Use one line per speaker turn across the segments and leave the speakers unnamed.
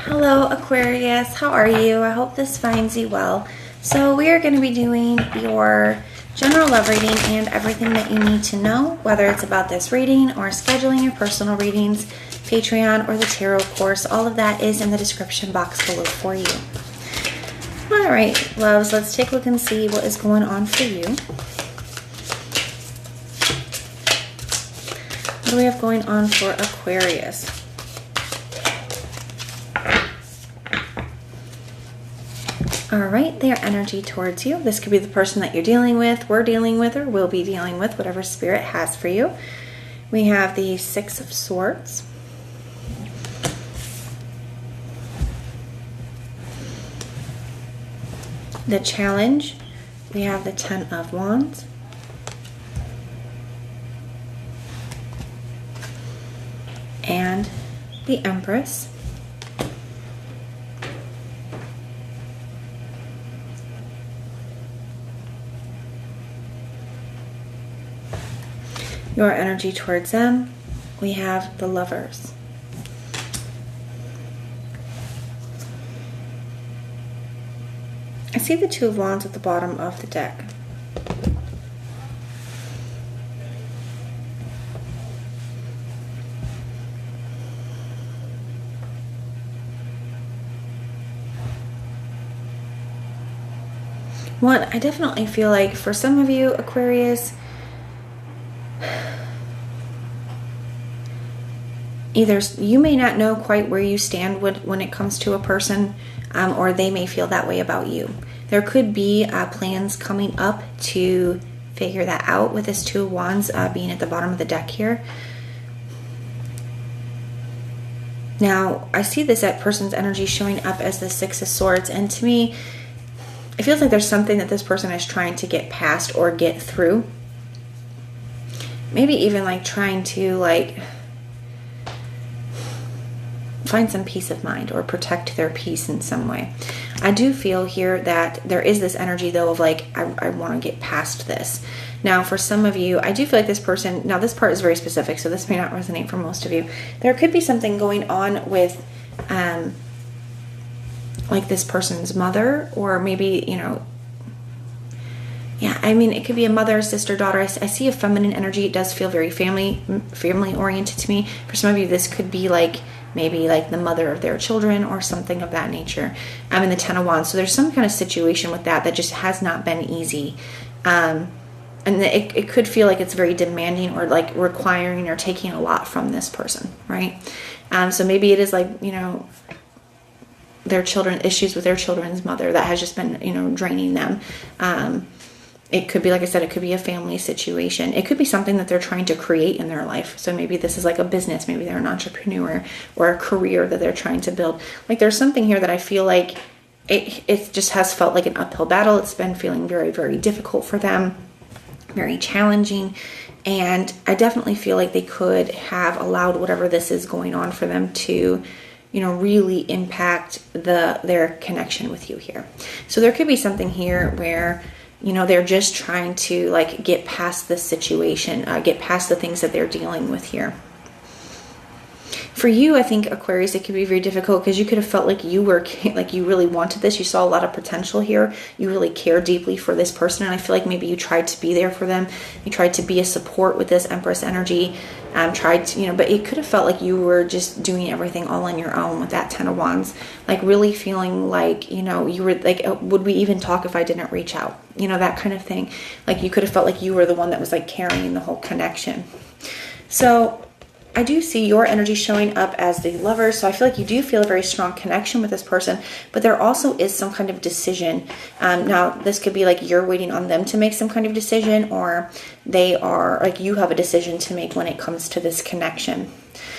Hello Aquarius, how are you? I hope this finds you well. So we are going to be doing your general love reading and everything that you need to know, whether it's about this reading or scheduling your personal readings, Patreon, or the tarot course. All of that is in the description box below for you. Alright, loves, let's take a look and see what is going on for you. What do we have going on for Aquarius? Alright, their energy towards you. This could be the person that you're dealing with, we're dealing with, or will be dealing with, whatever Spirit has for you. We have the Six of Swords. The Challenge. We have the Ten of Wands. And the Empress. Your energy towards them, we have the Lovers. I see the Two of Wands at the bottom of the deck. I definitely feel like for some of you, Aquarius, either you may not know quite where you stand when it comes to a person, or they may feel that way about you. There could be plans coming up to figure that out with this Two of Wands being at the bottom of the deck here. Now, I see that person's energy showing up as the Six of Swords, and to me, it feels like there's something that this person is trying to get past or get through. Maybe even like trying to find some peace of mind or protect their peace in some way. I do feel here that there is this energy though of I want to get past this. Now for some of you, I do feel like this person, now this part is very specific, so this may not resonate for most of you. There could be something going on with like this person's mother, or maybe, it could be a mother, sister, daughter. I see a feminine energy. It does feel very family oriented to me. For some of you, this could be maybe the mother of their children or something of that nature. I'm in the Ten of Wands. So there's some kind of situation with that just has not been easy. And it could feel like it's very demanding or requiring or taking a lot from this person, right? So maybe it is their children, issues with their children's mother that has just been, draining them. It could be, like I said, it could be a family situation. It could be something that they're trying to create in their life. So maybe this is a business. Maybe they're an entrepreneur or a career that they're trying to build. There's something here that I feel like it just has felt like an uphill battle. It's been feeling very, very difficult for them, very challenging. And I definitely feel like they could have allowed whatever this is going on for them to really impact their connection with you here. So there could be something here where, they're just trying to get past this situation, get past the things that they're dealing with here. For you, I think, Aquarius, it could be very difficult because you could have felt like you really wanted this. You saw a lot of potential here. You really care deeply for this person. And I feel like maybe you tried to be there for them. You tried to be a support with this Empress energy. But it could have felt like you were just doing everything all on your own with that Ten of Wands. Really feeling you were would we even talk if I didn't reach out? That kind of thing. You could have felt like you were the one that was carrying the whole connection. So I do see your energy showing up as the Lover, so I feel like you do feel a very strong connection with this person, but there also is some kind of decision. Now, this could be you're waiting on them to make some kind of decision, or they are you have a decision to make when it comes to this connection.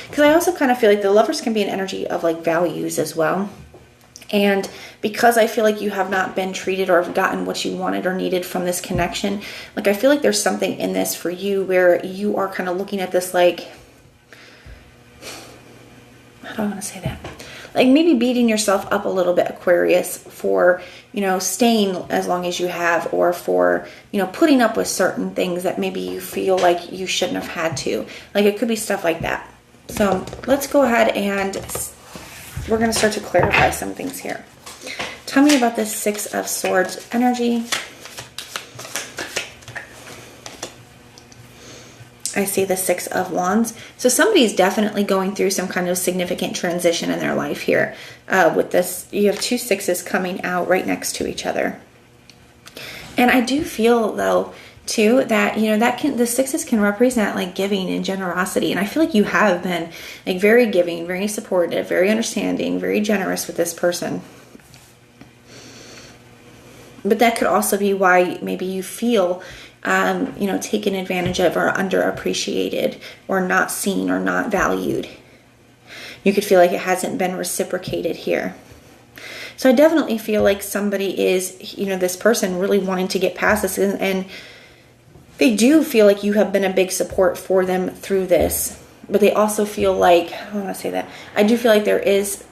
Because I also kind of feel like the Lovers can be an energy of values as well. And because I feel like you have not been treated or have gotten what you wanted or needed from this connection, I feel like there's something in this for you where you are kind of looking at this how do I want to say that? Maybe beating yourself up a little bit, Aquarius, for, staying as long as you have, or for, putting up with certain things that maybe you feel like you shouldn't have had to. It could be stuff like that. So let's go ahead and we're going to start to clarify some things here. Tell me about this Six of Swords energy. I see the Six of Wands. So somebody's definitely going through some kind of significant transition in their life here. With this, you have two sixes coming out right next to each other. And I do feel, though, too, that, you know, the sixes can represent like giving and generosity. And I feel like you have been like very giving, very supportive, very understanding, very generous with this person. But that could also be why maybe you feel you know, taken advantage of or underappreciated or not seen or not valued. You could feel like it hasn't been reciprocated here. So I definitely feel like somebody is, you know, this person really wanting to get past this, and they do feel like you have been a big support for them through this. But they also feel like, I don't want to say that, I do feel like there is,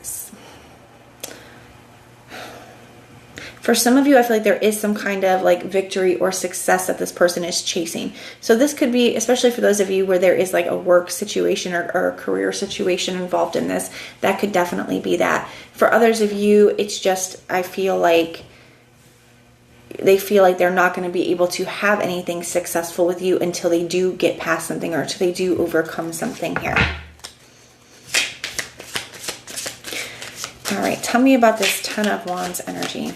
for some of you, I feel like there is some kind of like victory or success that this person is chasing. So this could be, especially for those of you where there is like a work situation or a career situation involved in this, that could definitely be that. For others of you, it's just, I feel like they feel like they're not going to be able to have anything successful with you until they do get past something or until they do overcome something here. All right, tell me about this Ten of Wands energy.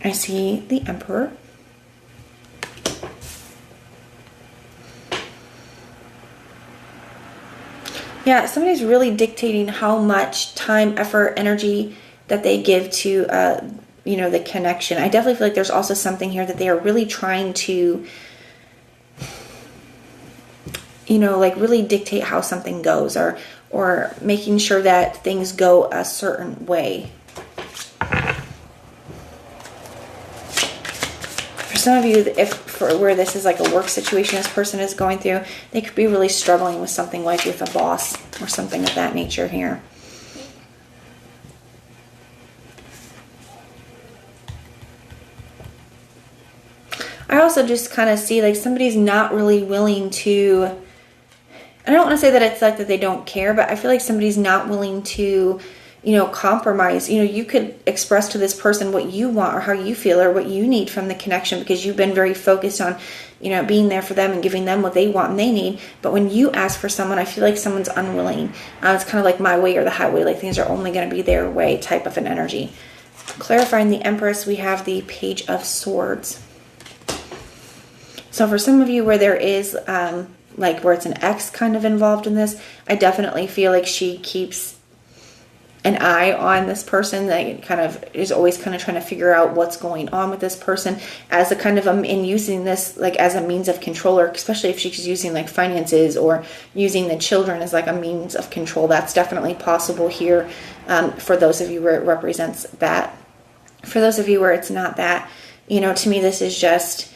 I see the Emperor. Yeah, somebody's really dictating how much time, effort, energy that they give to, you know, the connection. I definitely feel like there's also something here that they are really trying to, you know, like really dictate how something goes, or making sure that things go a certain way. For some of you, where this is like a work situation this person is going through, they could be really struggling with something like with a boss or something of that nature here. I also just kind of see like somebody's not really willing to, I don't want to say that it's like that they don't care, but I feel like somebody's not willing to, you know, compromise. You know, you could express to this person what you want or how you feel or what you need from the connection because you've been very focused on, you know, being there for them and giving them what they want and they need. But when you ask for someone, I feel like someone's unwilling. It's kind of like my way or the highway, like things are only going to be their way type of an energy. Clarifying the Empress, we have the Page of Swords. So for some of you where there is, like where it's an ex kind of involved in this, I definitely feel like she keeps an eye on this person, that kind of is always kind of trying to figure out what's going on with this person as a kind of in using this like as a means of control, or especially if she's using like finances or using the children as like a means of control. That's definitely possible here. For those of you where it represents that. For those of you where it's not that, you know, to me this is just,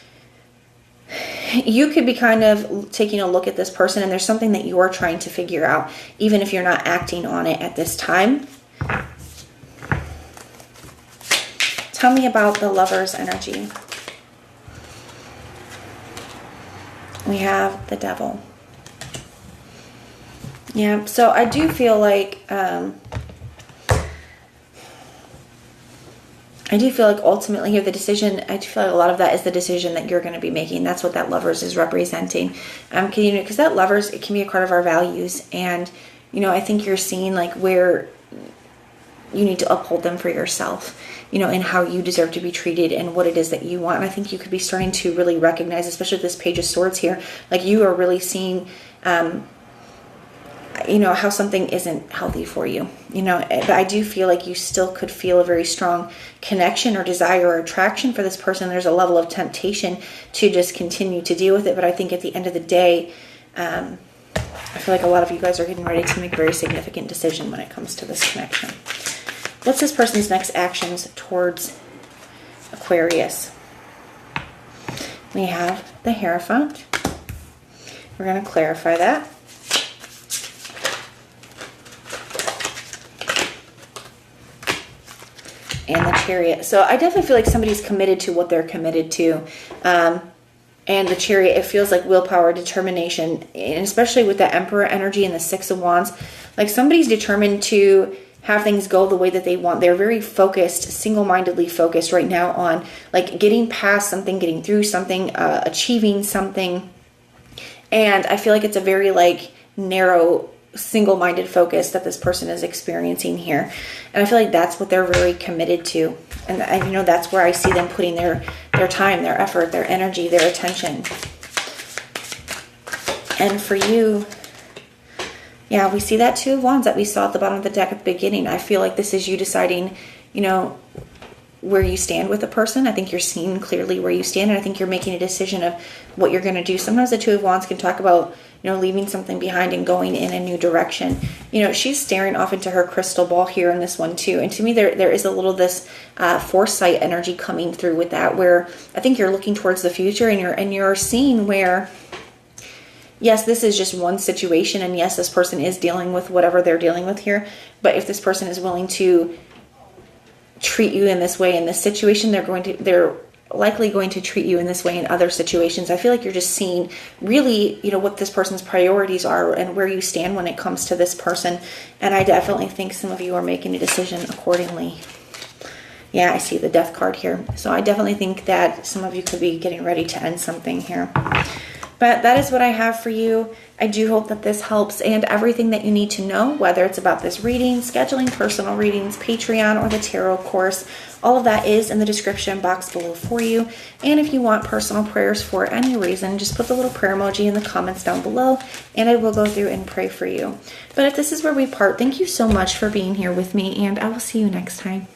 you could be kind of taking a look at this person and there's something that you're trying to figure out, even if you're not acting on it at this time. Tell me about the Lover's energy. We have the Devil. Yeah, so I do feel like ultimately here the decision, I do feel like a lot of that is the decision that you're going to be making. That's what that Lovers is representing. Because that Lovers, it can be a part of our values. And, you know, I think you're seeing like where you need to uphold them for yourself, you know, and how you deserve to be treated and what it is that you want. And I think you could be starting to really recognize, especially with this Page of Swords here, like you are really seeing, you know, how something isn't healthy for you, you know. But I do feel like you still could feel a very strong connection or desire or attraction for this person. There's a level of temptation to just continue to deal with it. But I think at the end of the day, I feel like a lot of you guys are getting ready to make a very significant decision when it comes to this connection. What's this person's next actions towards Aquarius? We have the Hierophant. We're going to clarify that. And the Chariot. So I definitely feel like somebody's committed to what they're committed to. And the Chariot, it feels like willpower, determination, and especially with the Emperor energy and the Six of Wands, Like somebody's determined to have things go the way that they want. They're very focused, single-mindedly focused right now on like getting past something, getting through something, achieving something. And I feel like it's a very like narrow, single-minded focus that this person is experiencing here. And I feel like that's what they're very committed to. And you know, that's where I see them putting their time, their effort, their energy, their attention. And for you, yeah, we see that Two of Wands that we saw at the bottom of the deck at the beginning. I feel like this is you deciding, you know, where you stand with a person. I think you're seeing clearly where you stand, and I think you're making a decision of what you're going to do. Sometimes the Two of Wands can talk about, you know, leaving something behind and going in a new direction. You know, she's staring off into her crystal ball here in this one too. And to me, there is a little this foresight energy coming through with that, where I think you're looking towards the future, and you're seeing where, yes, this is just one situation, and yes, this person is dealing with whatever they're dealing with here. But if this person is willing to treat you in this way in this situation, they're likely going to treat you in this way in other situations. I feel like you're just seeing really, you know, what this person's priorities are and where you stand when it comes to this person. And I definitely think some of you are making a decision accordingly. Yeah, I see the Death card here. So I definitely think that some of you could be getting ready to end something here. But that is what I have for you. I do hope that this helps, and everything that you need to know, whether it's about this reading, scheduling personal readings, Patreon, or the tarot course, all of that is in the description box below for you. And if you want personal prayers for any reason, just put the little prayer emoji in the comments down below, and I will go through and pray for you. But if this is where we part, thank you so much for being here with me, and I will see you next time.